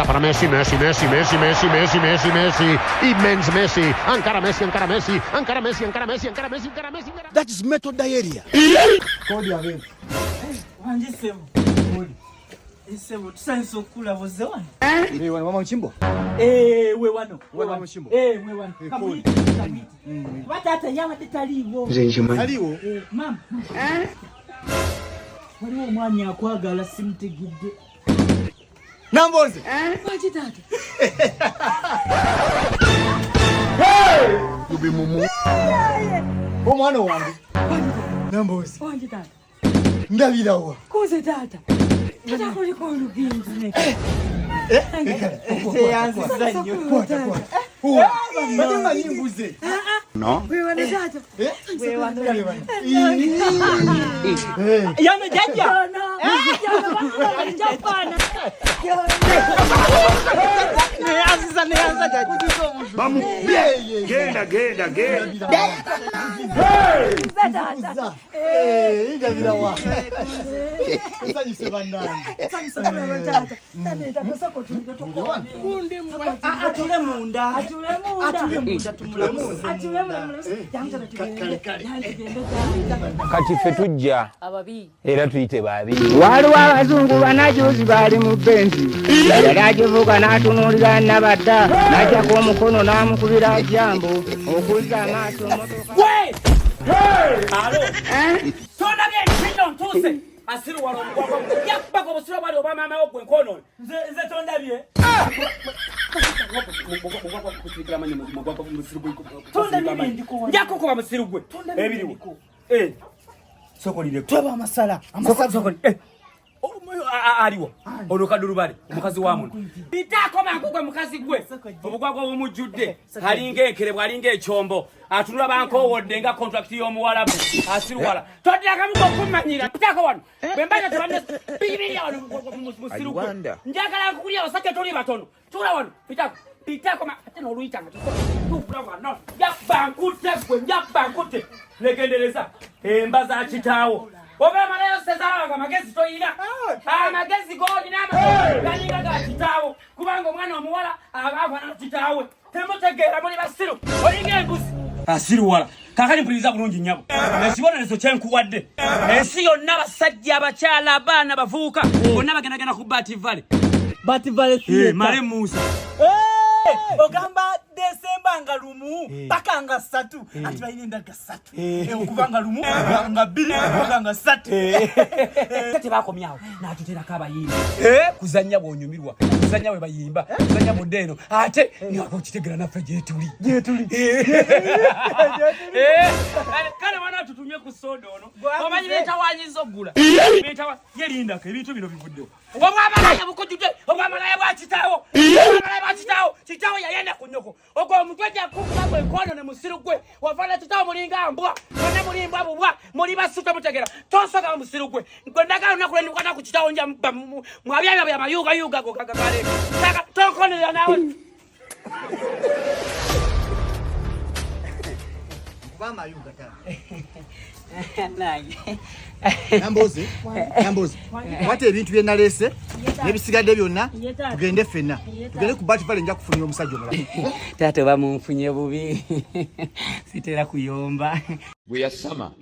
para Messi, Messi, Messi, Messi, Messi, Messi, Messi, Messi, immens Messi, encara Messi, encara Messi, encara Messi, encara Messi, encara Messi, encara Messi. That is method diarrhea. Kodi avevo. Wanjisemo. Kodi. Isemo tusanso kula vozewana. Wewe mama mchimbo? We wano. Wewe mama mchimbo. We wano. Kabiti. Watata yama tetalivo. Zenjimani. Aliwo. Mama. Waliwo omwami akwagala simutegedde. Namboze. Kwachi tata. Hey! Yubi mumu. Omwana wange. Namboze. Kwachi tata. Ndabirawa. Kuze tata. Tata kuli kwa luginzi ne. Yanzi sanyo. Kwata. Badima nyimbuze. No. We wana tata. We wana. Yame jaja. No. Yame japana. Vamos. Genda. Ndabirawa. Nsanyise bandani. Atule munda. Kati ffe tujja era tuyite babi. Waliwo abazungu banajuzi bali mu benzi yali agivuga n'atunuulira Nabadda n'ajjako omukono n'amukubira jambo okuzza amaaso motoka. Alo. Tona bye nno ntuse. Asiru walo mugwako. Yakubako busiro bali oba mama ogwe nkono. Nze tonda bye. Tonda bye ndiko. Njako kuba musiru gwe. Ebiriwo. Sokolire twaba amasala. Sokoli. Aliwo. Oloka durubale omukazi wa muntu. Bitako makugwe mukazi gwe. Obugwagwa omujjudde. Halinga ekere bwalinga ekyombo. Atunula banko wodde nga contract y'omuwalabu. Asiruwala. Toddaga mukumanyira. Bitako wano. Bembaje tubamne bibiri wano musiru gwe. Njagala kukulya osake toli batono. Tula wano. Bitako ate n'oluyitanga. Tufula wano. Yabankute. Legendereza. Embaza kitaawo. Oba malayo sezaala magezi toyina. Magezi goli n'amagezi galinga ga kitaawo. Kubanga omwana omuwala abaava na kitaawe. Temutegeera muli basiru. Olinga embuzi. Asiruwala. Kakali mpuliriza bulungi nnyabo. Ekibonerezo kye nkuwadde. Ensi yonna abasajja abakyala abaana bavuuka. Bonna bagendagenda ku Bativale. Bativale si. Male Musa. Ogamba Desemba nga lumu paka nga 3 ati bayine ndaga 3 okubanga lumu nga 2 nga 3 kati bakomyawo natutera kabayimba kuzanya bwonyumirwa kuzanya we bayimba kuzanya modeno ate ni wakokitegera naffe jetuli kale wana tutunye ku sodo ono omanyi leta wanyizo gula leta yelinda ke bintu bino bivuddewo obwamalaye bukujute obwamalaye bwakitawo kitawo yayenda kunyoko ogwo omutwejja kukuba enkono ne musiru gwe wavana kitawo mulinga mbwa kone mulimba bubwa muli basuta mutegera tosoka musiru gwe ngwendaga unakulendi kwata ku kitawo nja mwabyabya bya mayuga go kagale taka tokone ya nawe Vama yuga ta. Namboze. Wate ebintu bye nalese nebisigadde byonna tugende fenna. Tugende ku Bativale nja kufunira omusajja omulala. Taata bamunfunye bubi sitera kuyomba. Bwe yasama